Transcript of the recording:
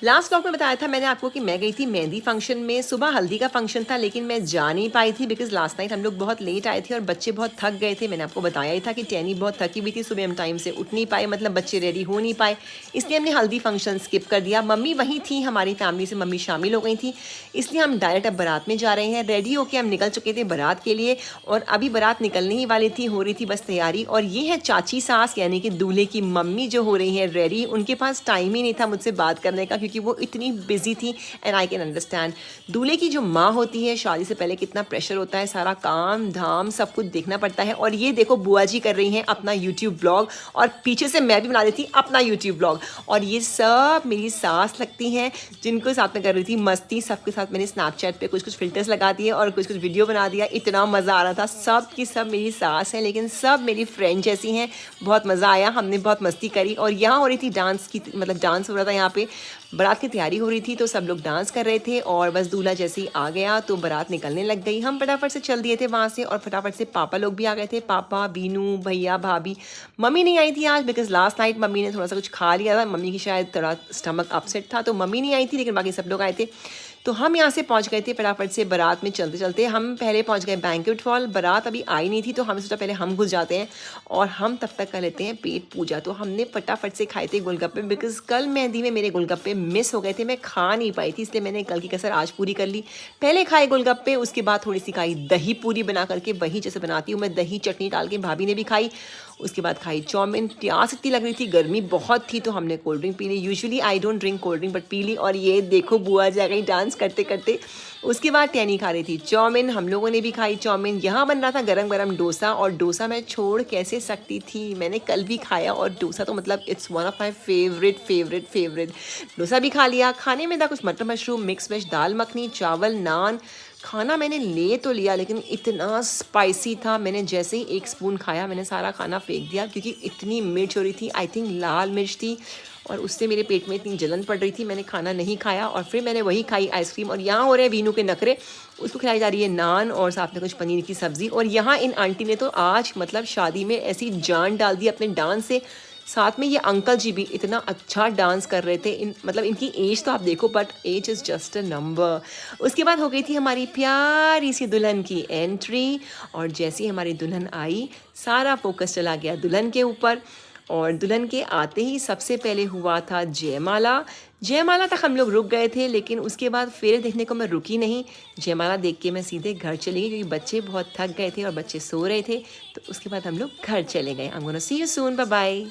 Last vlog में बताया था मैंने आपको कि मैं गई थी मेहंदी फंक्शन में। सुबह हल्दी का फंक्शन था लेकिन मैं जा नहीं पाई थी बिकॉज लास्ट नाइट हम लोग बहुत लेट आए थे और बच्चे बहुत थक गए थे। मैंने आपको बताया ही था कि टैनी बहुत थकी हुई थी, सुबह हम टाइम से उठ नहीं पाए, मतलब बच्चे रेडी हो नहीं पाए, इसलिए हमने हल्दी फंक्शन स्किप कर दिया। मम्मी वहीं थी, हमारी फैमिली से मम्मी शामिल हो गई थी, इसलिए हम डायरेक्ट अब बारात में जा रहे हैं। रेडी होके हम निकल चुके थे बारात के लिए और अभी बारात निकलने ही वाली थी, हो रही थी बस तैयारी। और ये है चाची सास यानी कि दूल्हे की मम्मी जो हो रही है रेडी। उनके पास टाइम ही नहीं था मुझसे बात करने का क्योंकि वो इतनी बिजी थी एंड आई कैन अंडरस्टैंड। दूल्हे की जो माँ होती है शादी से पहले कितना प्रेशर होता है, सारा काम धाम सब कुछ देखना पड़ता है। और ये देखो बुआ जी कर रही हैं अपना यूट्यूब ब्लॉग और पीछे से मैं भी बना रही थी अपना यूट्यूब ब्लॉग। और ये सब मेरी सास लगती हैं जिनको साथ में कर रही थी मस्ती। सबके साथ मैंने स्नैपचैट पे कुछ कुछ फिल्टर्स लगा दिए और कुछ कुछ वीडियो बना दिया, इतना मज़ा आ रहा था। सब की सब मेरी सास है लेकिन सब मेरी फ्रेंड जैसी हैं। बहुत मज़ा आया, हमने बहुत मस्ती करी। और यहाँ हो रही थी डांस की, मतलब डांस हो रहा था यहाँ पे, बारात की तैयारी हो रही थी तो सब लोग डांस कर रहे थे। और बस दूल्हा जैसे ही आ गया तो बारात निकलने लग गई। हम फटाफट से चल दिए थे वहाँ से और फटाफट से पापा लोग भी आ गए थे, पापा, बीनू, भैया, भाभी। मम्मी नहीं आई थी आज बिकॉज लास्ट नाइट मम्मी ने थोड़ा सा कुछ खा लिया था, मम्मी की शायद थोड़ा स्टमक अपसेट था तो मम्मी नहीं आई थी, लेकिन बाकी सब लोग आए थे। तो हम यहाँ से पहुँच गए थे फटाफट से बारात में चलते चलते। हम पहले पहुँच गए बैंक्वेट हॉल, बारात अभी आई नहीं थी तो हमने सोचा पहले हम घुस जाते हैं और हम तब तक कर लेते हैं पेट पूजा। तो हमने फटाफट से खाए थे गोलगप्पे बिकॉज कल मेहंदी में मेरे गोलगप्पे मिस हो गए थे, मैं खा नहीं पाई थी, इसलिए मैंने कल की कसर आज पूरी कर ली। पहले खाए गोलगप्पे, उसके बाद थोड़ी सी खाई दही पूरी बना करके, वही जैसे बनाती हूँ मैं, दही चटनी डाल के, भाभी ने भी खाई। उसके बाद खाई चाउमीन। प्यास इतनी लग रही थी, गर्मी बहुत थी तो हमने कोल्ड ड्रिंक पी ली। Usually I don't drink cold drink but पी ली। और ये देखो बुआ जा गई डांस करते करते। उसके बाद टैनी खा रही थी चाउमीन, हम लोगों ने भी खाई चाउमीन। यहाँ बन रहा था गरम गरम डोसा और डोसा मैं छोड़ कैसे सकती थी, मैंने कल भी खाया और डोसा तो मतलब it's one of my favourite favourite favourite. Dosa भी खा लिया। खाने में था कुछ मटर मशरूम, मिक्स वेज, दाल मखनी, चावल, नान। खाना मैंने ले तो लिया लेकिन इतना स्पाइसी था, मैंने जैसे ही एक स्पून खाया मैंने सारा खाना फेंक दिया क्योंकि इतनी मिर्च हो रही थी। आई थिंक लाल मिर्च थी और उससे मेरे पेट में इतनी जलन पड़ रही थी, मैंने खाना नहीं खाया। और फिर मैंने वही खाई आइसक्रीम। और यहाँ हो रहे हैं वीनू के नखरे, उसको खिलाई जा रही है नान और साथ में कुछ पनीर की सब्ज़ी। और यहाँ इन आंटी ने तो आज मतलब शादी में ऐसी जान डाल दी अपने डांस से। साथ में ये अंकल जी भी इतना अच्छा डांस कर रहे थे। मतलब इनकी एज तो आप देखो but age is just a number. उसके बाद हो गई थी हमारी प्यारी सी दुल्हन की एंट्री और जैसे ही हमारी दुल्हन आई सारा फोकस चला गया दुल्हन के ऊपर। और दुल्हन के आते ही सबसे पहले हुआ था जयमाला। जयमाला तक हम लोग रुक गए थे लेकिन उसके बाद फेरे देखने को मैं रुकी नहीं। जयमाला देख के मैं सीधे घर चली गई क्योंकि बच्चे बहुत थक गए थे और बच्चे सो रहे थे। तो उसके बाद हम लोग घर चले गए। I am gonna see you soon, bye bye.